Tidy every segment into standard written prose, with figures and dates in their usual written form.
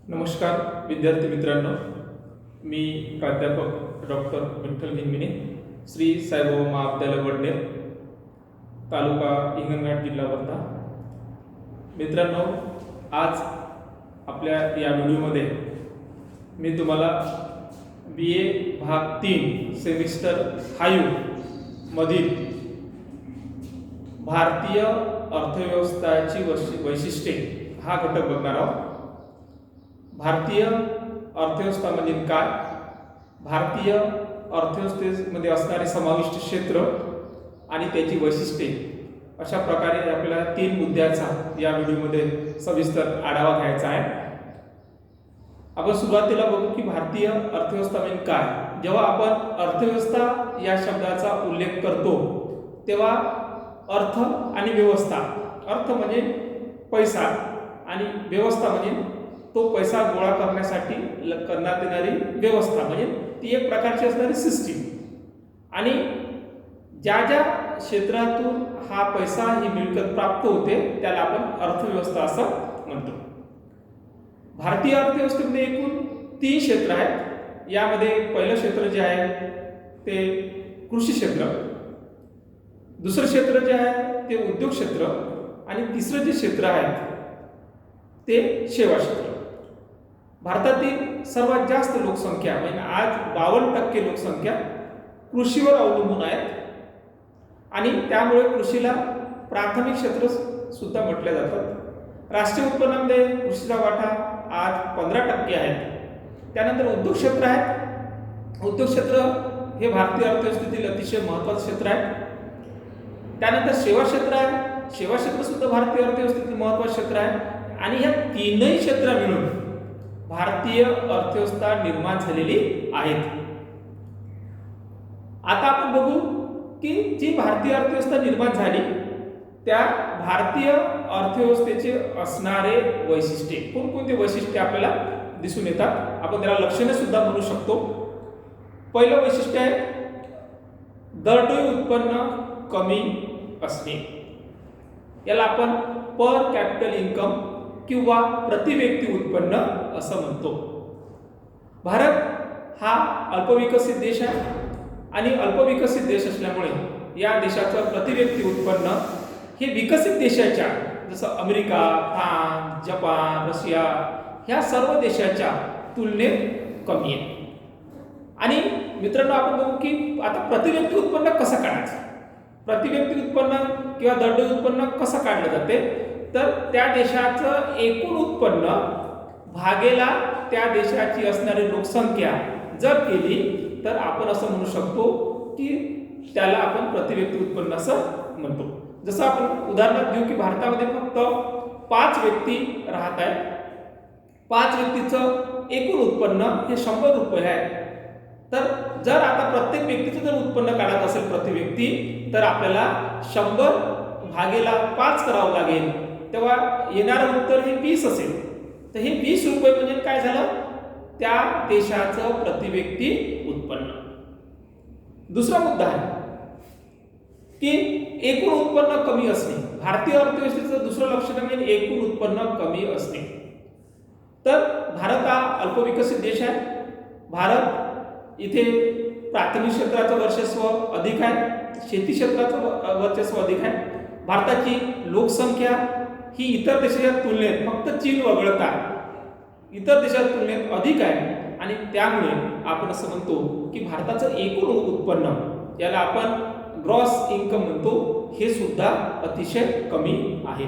नमस्कार विद्यार्थी मित्रांनो, मी प्राध्यापक डॉक्टर विठ्ठल गिनमिने, श्री साईबाबा महाविद्यालय वडनेर, तालुका हिंगणघाट, जिल्हा वर्धा. मित्रांनो, आज आपल्या या व्हिडिओमध्ये मी तुम्हाला BA भाग 3 सेमिस्टर 5 मधील भारतीय अर्थव्यवस्थेची वैशिष्ट्ये हा घटक बघणार आहोत. भारतीय अर्थव्यवस्था म्हणजे काय, भारतीय अर्थव्यवस्थेमध्ये असणारे समाविष्ट क्षेत्र आणि त्याची वैशिष्ट्ये, अशा प्रकारे आपल्याला 3 मुद्द्याचा या व्हिडिओमध्ये सविस्तर आढावा घ्यायचा आहे. आपण सुरुवातीला बघू की भारतीय अर्थव्यवस्था म्हणजे काय. जेव्हा आपण अर्थव्यवस्था या शब्दाचा उल्लेख करतो तेव्हा अर्थ आणि व्यवस्था, अर्थ म्हणजे पैसा आणि व्यवस्था म्हणजे तो पैसा गोळा करण्यासाठी करण्यात येणारी व्यवस्था, म्हणजे ती एक प्रकारची असणारी सिस्टीम. आणि ज्या ज्या क्षेत्रातून हा पैसा ही मिळकत प्राप्त होते त्याला आपण अर्थव्यवस्था असं म्हणतो. भारतीय अर्थव्यवस्थेमध्ये एकूण 3 क्षेत्र आहेत. यामध्ये पहिलं क्षेत्र जे आहे ते कृषी क्षेत्र, दुसरं क्षेत्र जे आहे ते उद्योग क्षेत्र आणि तिसरं जे क्षेत्र आहे ते सेवा क्षेत्र. भारतातील सर्वात जास्त लोकसंख्या म्हणजे आज 52% लोकसंख्या कृषीवर अवलंबून आहेत आणि त्यामुळे कृषीला प्राथमिक क्षेत्र सुद्धा म्हटले जातात. राष्ट्रीय उत्पन्नामध्ये कृषीचा वाटा आज 15% आहे. त्यानंतर उद्योग क्षेत्र आहे. उद्योग क्षेत्र हे भारतीय अर्थव्यवस्थेतील अतिशय महत्त्वाचं क्षेत्र आहे. त्यानंतर सेवा क्षेत्र आहे. सेवा क्षेत्र सुद्धा भारतीय अर्थव्यवस्थेतील महत्त्वाचं क्षेत्र आहे आणि ह्या तीनही क्षेत्र मिळून भारतीय अर्थव्यवस्था निर्माण झालेली आहेत. आता आपण बघू की जी भारतीय अर्थव्यवस्था निर्माण झाली त्या भारतीय अर्थव्यवस्थेचे असणारे वैशिष्ट्ये, कोणकोणते वैशिष्ट्ये आपल्याला दिसून येतात. आपण त्याला लक्षणे सुद्धा म्हणू शकतो. पहिलं वैशिष्ट्य आहे दरडोई उत्पन्न कमी असणे. याला आपण पर कॅपिटल इन्कम किंवा प्रति व्यक्ती उत्पन्न असं म्हणतो. भारत हा अल्पविकसित देश आहे आणि अल्पविकसित देश असल्यामुळे या देशाचं प्रति व्यक्ती उत्पन्न हे विकसित देशाच्या जसं अमेरिका, फ्रान्स, जपान, रशिया ह्या सर्व देशाच्या तुलनेत कमी आहे. आणि मित्रांनो, आपण बघू की आता प्रति व्यक्ती उत्पन्न कसं काढायचं, प्रति व्यक्ती उत्पन्न किंवा दरडोई उत्पन्न कसं काढलं जाते, तर त्या देशाचं एकूण उत्पन्न भागेला त्या देशाची असणारी लोकसंख्या जर केली तर आपण असं म्हणू शकतो की त्याला आपण प्रति व्यक्ती उत्पन्न असं म्हणतो. जसं आपण उदाहरण देऊ की भारतामध्ये फक्त 5 व्यक्ती राहत आहेत. 5 व्यक्तीचं एकूण उत्पन्न हे 100 रुपये आहे. तर जर आता प्रत्येक व्यक्तीचं जर उत्पन्न काढत असेल प्रति व्यक्ती, तर आपल्याला 100 भागेला 5 करावं लागेल. तेव्हा येणारं उत्तर हे 20 असेल. तर हे 20 रुपये म्हणजे काय झालं, त्या देशाचं प्रति व्यक्ती उत्पन्न. दुसरा मुद्दा आहे की एकूण उत्पन्न कमी असणे. भारतीय अर्थव्यवस्थेचं दुसरं लक्षण म्हणजे एकूण उत्पन्न कमी असणे. तर भारत हा अल्पविकसित देश आहे. भारत इथे प्राथमिक क्षेत्राचं वर्चस्व अधिक आहे, शेती क्षेत्राचं वर्चस्व अधिक आहे. भारताची लोकसंख्या ही इतर देशाच्या तुलनेत फक्त चीन वगळता इतर देशाच्या तुलनेत अधिक आहे आणि त्यामुळे आपण असं म्हणतो की भारताचं एकूण उत्पन्न, याला आपण ग्रॉस इन्कम म्हणतो, हे सुद्धा अतिशय कमी आहे.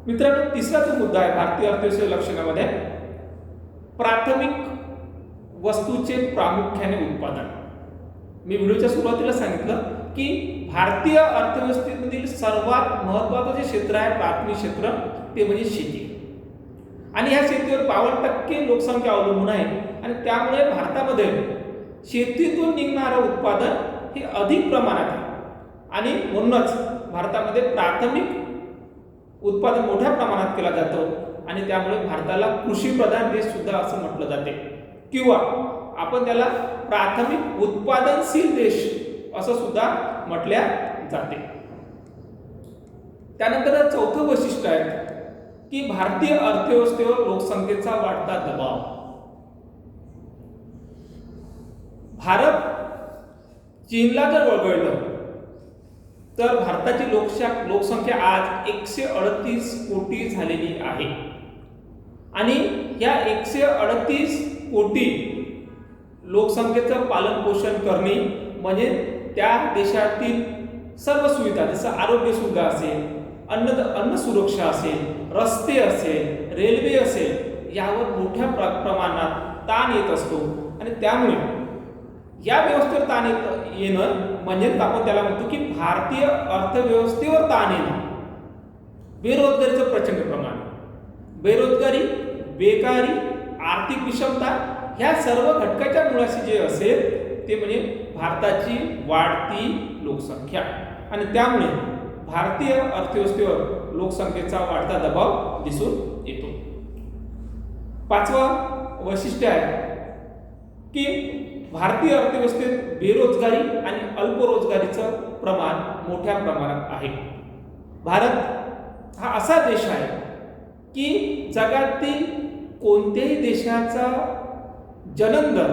मित्रांनो, तिसरा जो मुद्दा आहे भारतीय अर्थव्यवस्थेच्या लक्षणामध्ये, प्राथमिक वस्तूचे प्रामुख्याने उत्पादन. मी व्हिडिओच्या सुरुवातीला सांगितलं की भारतीय अर्थव्यवस्थेमधील सर्वात महत्त्वाचं जे क्षेत्र आहे प्राथमिक क्षेत्र ते म्हणजे शेती. आणि ह्या शेतीवर 52% लोकसंख्या अवलंबून आहे आणि त्यामुळे भारतामध्ये शेतीतून निघणारं उत्पादन हे अधिक प्रमाणात आहे आणि म्हणूनच भारतामध्ये प्राथमिक उत्पादन मोठ्या प्रमाणात केलं जातं आणि त्यामुळे भारताला कृषीप्रधान देश सुद्धा असं म्हटलं जाते किंवा आपण त्याला प्राथमिक उत्पादनशील देश असं सुद्धा म्हटल्या जाते. त्यानंतर चौथं वैशिष्ट्य आहे की भारतीय अर्थव्यवस्थेवर लोकसंख्येचा वाढता दबाव. भारत चीनला जर वळवलं तर भारताची लोकसंख्या आज 138 कोटी झालेली आहे आणि या 138 कोटी लोकसंख्येचं पालन पोषण करणे म्हणजे त्या देशातील सर्व सुविधा जसं आरोग्य सुविधा असेल, अन्न सुरक्षा असेल, रस्ते असेल, रेल्वे असेल यावर मोठ्या प्रमाणात ताण येत असतो आणि त्यामुळे या व्यवस्थेवर ताण येणं म्हणजे आपण त्याला म्हणतो की भारतीय अर्थव्यवस्थेवर ताण येणं. बेरोजगारीचं प्रचंड प्रमाण, बेरोजगारी, बेकारी, आर्थिक विषमता ह्या सर्व घटकाच्या मुळाशी जे असेल ते म्हणजे भारताची वाढती लोकसंख्या आणि त्यामुळे भारतीय अर्थव्यवस्थेवर लोकसंख्येचा वाढता दबाव दिसून येतो. पाचवं वैशिष्ट्य आहे की भारतीय अर्थव्यवस्थेत बेरोजगारी आणि अल्परोजगारीचं प्रमाण मोठ्या प्रमाणात आहे. भारत हा असा देश आहे की जगातील कोणत्याही देशाचा जन्मदर,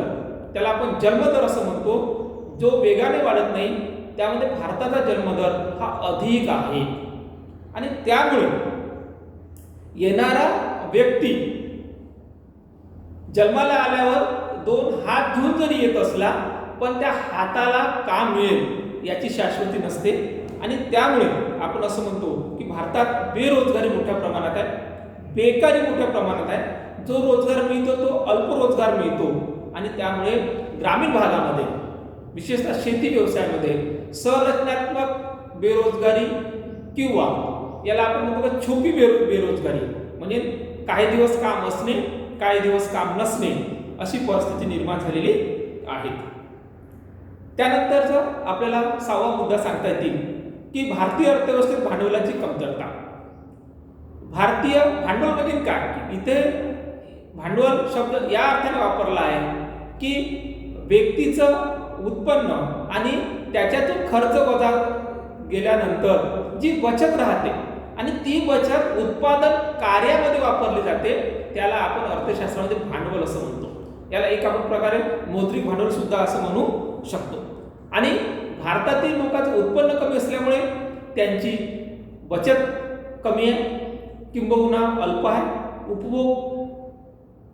त्याला आपण जन्मदर असं म्हणतो, जो वेगाने वाढत नाही, त्यामध्ये भारताचा जन्मदर हा अधिक आहे आणि त्यामुळे येणारा व्यक्ती जन्माला आल्यावर 2 हात घेऊन जरी येत असला पण त्या हाताला काम मिळेल याची शाश्वती नसते आणि त्यामुळे आपण असं म्हणतो की भारतात बेरोजगारी मोठ्या प्रमाणात आहे, बेकारी मोठ्या प्रमाणात आहे. जो रोजगार मिळतो तो अल्प रोजगार मिळतो आणि त्यामुळे ग्रामीण भागामध्ये विशेषतः शेती व्यवसायामध्ये संरचनात्मक बेरोजगारी किंवा याला आपण म्हणतो छुपी बेरोजगारी म्हणजे काही दिवस काम असणे, काही दिवस काम नसणे अशी परिस्थिती निर्माण झालेली आहे. त्यानंतरचा आपल्याला 6वा मुद्दा सांगता येईल की भारतीय अर्थव्यवस्थेत भांडवलाची कमतरता. भारतीय भांडवल म्हणजे काय? इथे भांडवल शब्द या अर्थाने वापरला आहे की व्यक्तीचं उत्पन्न आणि त्याच्यातून खर्च वजा गेल्यानंतर जी बचत राहते आणि ती बचत उत्पादन कार्यामध्ये वापरली जाते त्याला आपण अर्थशास्त्रामध्ये भांडवल असं म्हणतो. याला एक आपण प्रकारे मौद्रिक भांडवल सुद्धा असं म्हणू शकतो. आणि भारतातील लोकांचं उत्पन्न कमी असल्यामुळे त्यांची बचत कमी आहे, किंबहुना अल्प आहे.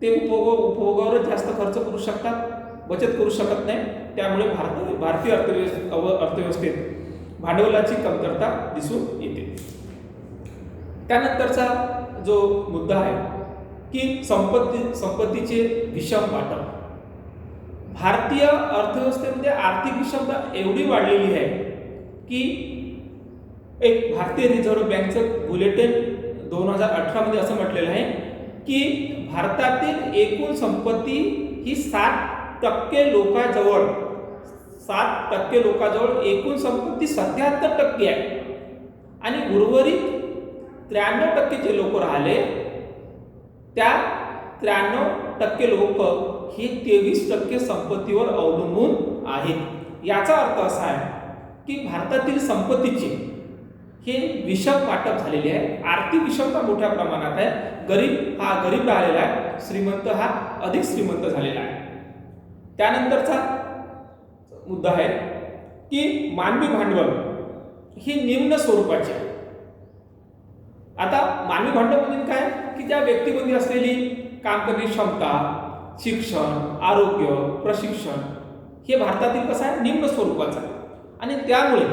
उपभोगावरच जास्त खर्च करू शकतात, बचत करू शकत नाही. त्यामुळे भारतीय अर्थव्यवस्थेत भांडवलाची कमतरता दिसून येते. त्यानंतरचा जो मुद्दा आहे की संपत्तीचे विषम वाटप. भारतीय अर्थव्यवस्थेमध्ये आर्थिक विषमता एवढी वाढलेली आहे की एक भारतीय रिझर्व्ह बँकचं बुलेटिन 2018 मध्ये असं म्हटलेलं आहे की भारतातील एकूण संपत्ती ही 7% लोकांजवळ एकूण संपत्ती 77% आहे आणि उर्वरित 93% जे लोक राहिले त्या 93% लोक हे 23% संपत्तीवर अवलंबून आहेत. याचा अर्थ असा आहे की भारतातील संपत्तीचे हे विषम वाटप झालेले आहे. आर्थिक विषमता मोठ्या प्रमाणात आहे. गरीब हा गरीब राहिलेला आहे, श्रीमंत हा अधिक श्रीमंत झालेला आहे. त्यानंतरचा मुद्दा आहे की मानवी भांडवल ही निम्न स्वरूपाचे आहे. आता मानवी भांडवल म्हणजे काय की त्या व्यक्तीमध्ये असलेली काम करण्याची क्षमता, शिक्षण, आरोग्य, प्रशिक्षण हे भारतातील कसं आहे निम्न स्वरूपाचं आहे आणि त्यामुळे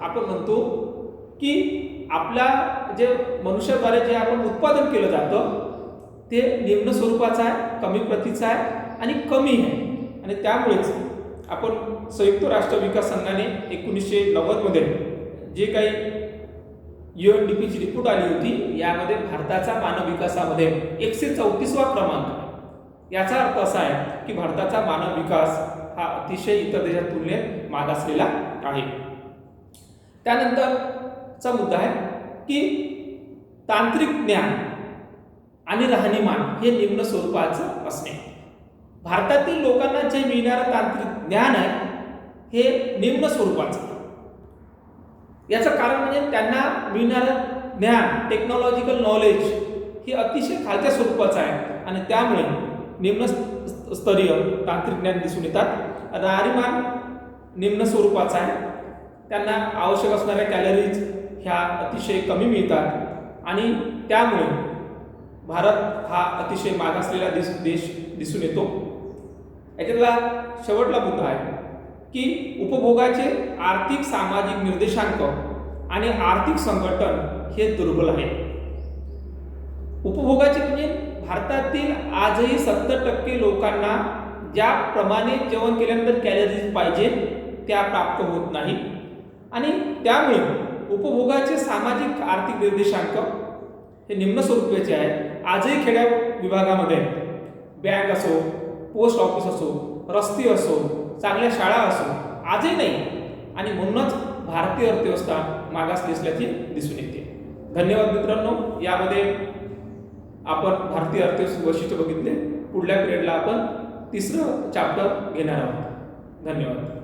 आपण म्हणतो की आपल्या जे मनुष्याद्वारे जे आपण उत्पादन केलं जातं ते निम्न स्वरूपाचं आहे, कमी प्रतीचं आहे आणि कमी आहे. आणि त्यामुळेच आपण संयुक्त राष्ट्र विकास संघाने 1990 मध्ये जे काही UNDPची रिपोर्ट आली होती यामध्ये भारताचा मानव विकासामध्ये 134वा क्रमांक आहे. याचा अर्थ असा आहे की भारताचा मानव विकास हा अतिशय इतर देशात तुलनेत मागासलेला आहे. त्यानंतरचा मुद्दा आहे की तांत्रिक ज्ञान आणि राहणीमान हे निम्न स्वरूपाचं असणे. भारतातील लोकांना जे मिळणारं तांत्रिक ज्ञान आहे हे निम्न स्वरूपाचं. याचं कारण म्हणजे त्यांना मिळणारं ज्ञान, टेक्नॉलॉजिकल नॉलेज हे अतिशय खालच्या स्वरूपाचं आहे आणि त्यामुळे निम्न स्तरीय तांत्रिक ज्ञान दिसून येतात. राहणीमान निम्न स्वरूपाचा आहे, त्यांना आवश्यक असणाऱ्या कॅलरीज ह्या अतिशय कमी मिळतात आणि त्यामुळे भारत हा अतिशय मागासलेला देश दिसून येतो. याच्यातला शेवटला मुद्दा आहे की उपभोगाचे आर्थिक सामाजिक निर्देशांक आणि आर्थिक संघटन हे दुर्बल आहे. उपभोगाचे म्हणजे भारतातील आजही 70% लोकांना ज्याप्रमाणे जेवण केल्यानंतर कॅलरीज पाहिजे त्या प्राप्त होत नाही आणि त्यामुळे उपभोगाचे सामाजिक आर्थिक निर्देशांक हे निम्न स्वरूपाचे आहे. आजही खेड्या विभागामध्ये बँक असो, पोस्ट ऑफिस असो, रस्ते असो, चांगल्या शाळा असो आजही नाही आणि म्हणूनच भारतीय अर्थव्यवस्था मागासली असल्याचे दिसून येते. धन्यवाद मित्रांनो. यामध्ये आपण भारतीय अर्थव्यवस्थेचे वैशिष्ट्य बघितले. पुढल्या पिरियडला आपण तिसरं चॅप्टर घेणार आहोत. धन्यवाद.